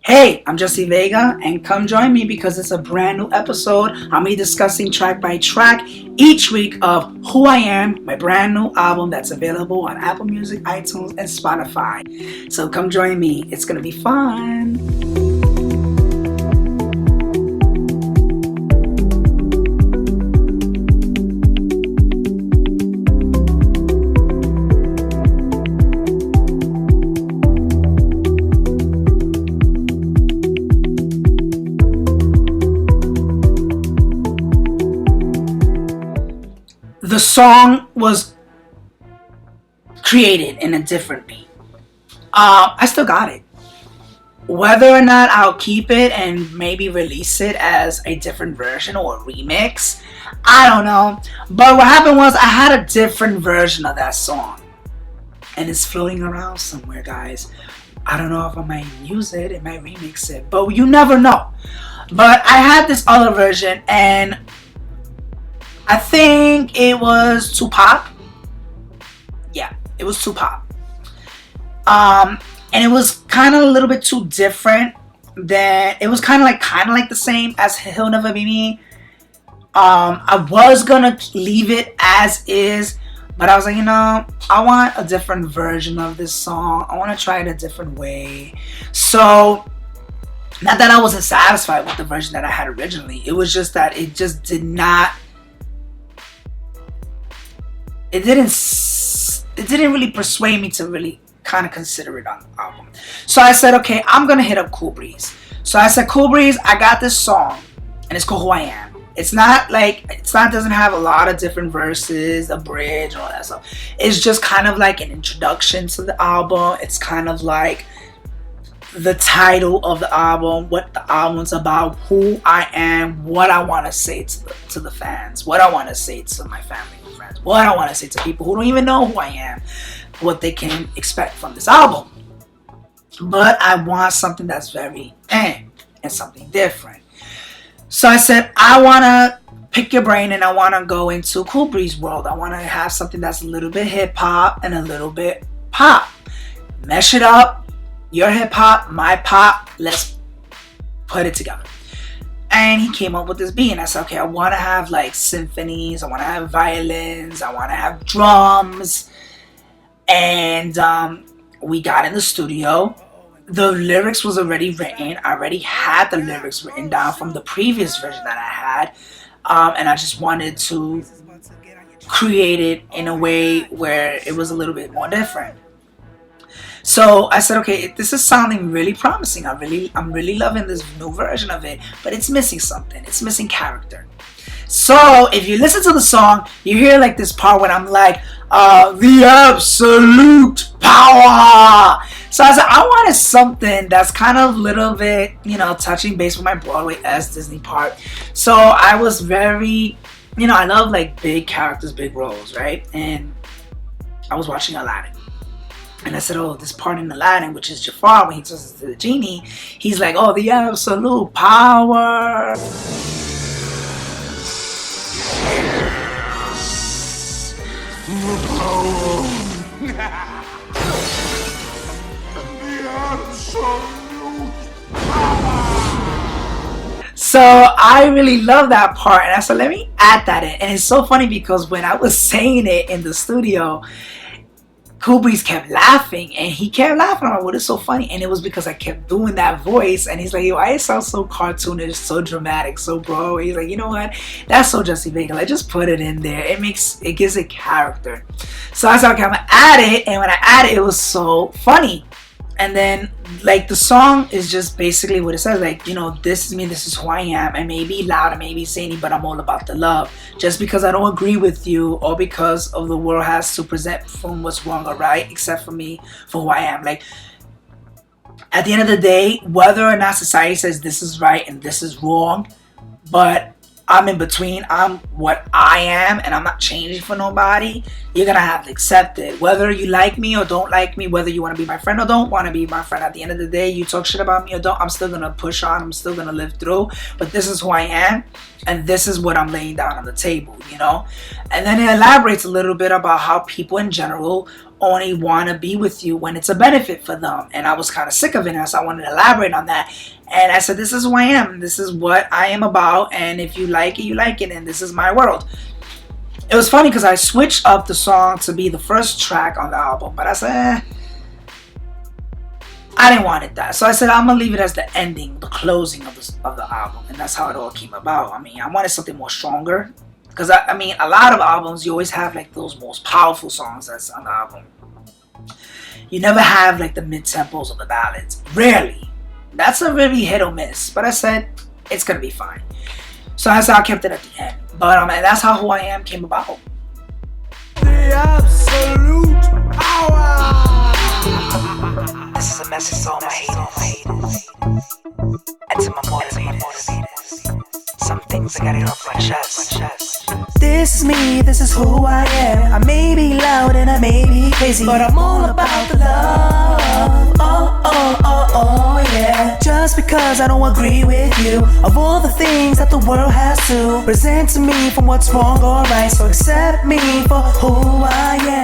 Hey, I'm Jesse Vega, and come join me because it's a brand new episode. I'll be discussing track by track each week of Who I Am, my brand new album that's available on Apple Music, iTunes, and Spotify. So come join me. It's going to be fun. The song was created in a different beat. I still got it. Whether or not I'll keep it and maybe release it as a different version or a remix, I don't know. But what happened was I had a different version of that song. And it's floating around somewhere, guys. I don't know if I might use it, I might remix it, but you never know. But I had this other version, and I think it was too pop. Yeah, it was too pop. And it was kind of a little bit too different. Than it was kind of like the same as He'll Never Be Me. I was gonna leave it as is, but I was like, I want a different version of this song. I want to try it a different way. So, not that I wasn't satisfied with the version that I had originally. It was just that it just did not. It didn't really persuade me to really kind of consider it on the album. So I said, okay, I'm gonna hit up Cool Breeze. So I said, Cool Breeze, I got this song, and it's called Who I Am. Doesn't have a lot of different verses, a bridge, and all that stuff. It's just kind of like an introduction to the album. It's kind of like the title of the album, what the album's about, who I am, what I want to say to the fans, what I want to say to my family and friends, what I want to say to people who don't even know who I am, what they can expect from this album. But I want something that's very and something different. So I said, I want to pick your brain and I want to go into Cool Breeze world. I want to have something that's a little bit hip hop and a little bit pop. Mesh it up. Your hip hop, my pop, let's put it together. And he came up with this beat, and I said, okay, I want to have like symphonies, I want to have violins, I want to have drums. And we got in the studio. The lyrics was already written. I already had the lyrics written down from the previous version that I had. And I just wanted to create it in a way where it was a little bit more different. So I said, okay, this is sounding really promising. I'm really loving this new version of it, but it's missing something. It's missing character. So if you listen to the song, you hear like this part when I'm like, the absolute power. So I said, I wanted something that's kind of a little bit, touching base with my Broadway-esque Disney part. So I was very, I love like big characters, big roles, right? And I was watching Aladdin. And I said, oh, this part in Aladdin, which is Jafar, when he turns to the genie, he's like, oh, the absolute power. The power. The absolute power. So I really love that part. And I said, let me add that in. And it's so funny because when I was saying it in the studio, Cool Breeze kept laughing, and he kept laughing. I'm like, what is so funny? And it was because I kept doing that voice, and he's like, yo, I sound so cartoonish, so dramatic, so Broadway. He's like, you know what? That's so Jesse Vega. Like, just put it in there. It gives it character. So I said, okay, I'm gonna add it, and when I added it, it was so funny. And then, like, the song is just basically what it says. Like, this is me, this is who I am. I may be loud, I may be zany, but I'm all about the love. Just because I don't agree with you or because of the world has to present from what's wrong or right, except for me, for who I am. Like, at the end of the day, whether or not society says this is right and this is wrong, but I'm in between. I'm what I am, and I'm not changing for nobody. You're gonna have to accept it, whether you like me or don't like me, whether you want to be my friend or don't want to be my friend. At the end of the day, you talk shit about me or don't, I'm still gonna push on. I'm still gonna live through. But this is who I am, and this is what I'm laying down on the table, And then it elaborates a little bit about how people in general only want to be with you when it's a benefit for them. And I was kind of sick of it, and so I wanted to elaborate on that. And I said, this is who I am. This is what I am about. And if you like it, you like it. And this is my world. It was funny because I switched up the song to be the first track on the album. But I said, I didn't want it that. So I said, I'm going to leave it as the ending, the closing of the album. And that's how it all came about. I mean, I wanted something more stronger. Because, I mean, a lot of albums, you always have, like, those most powerful songs that's on the album. You never have, like, the mid-tempos of the ballads. Rarely. That's a really hit or miss. But I said, it's going to be fine. So that's how I kept it at the end. But and that's how Who I Am came about. The absolute power. This is a message to all my haters. And to my motivators. Some things I gotta get off my chest. This is me, this is who I am. I may be loud and I may be crazy, but I'm all about the love. Oh, oh, oh, oh, yeah. Just because I don't agree with you, of all the things that the world has to present to me from what's wrong or right, so accept me for who I am.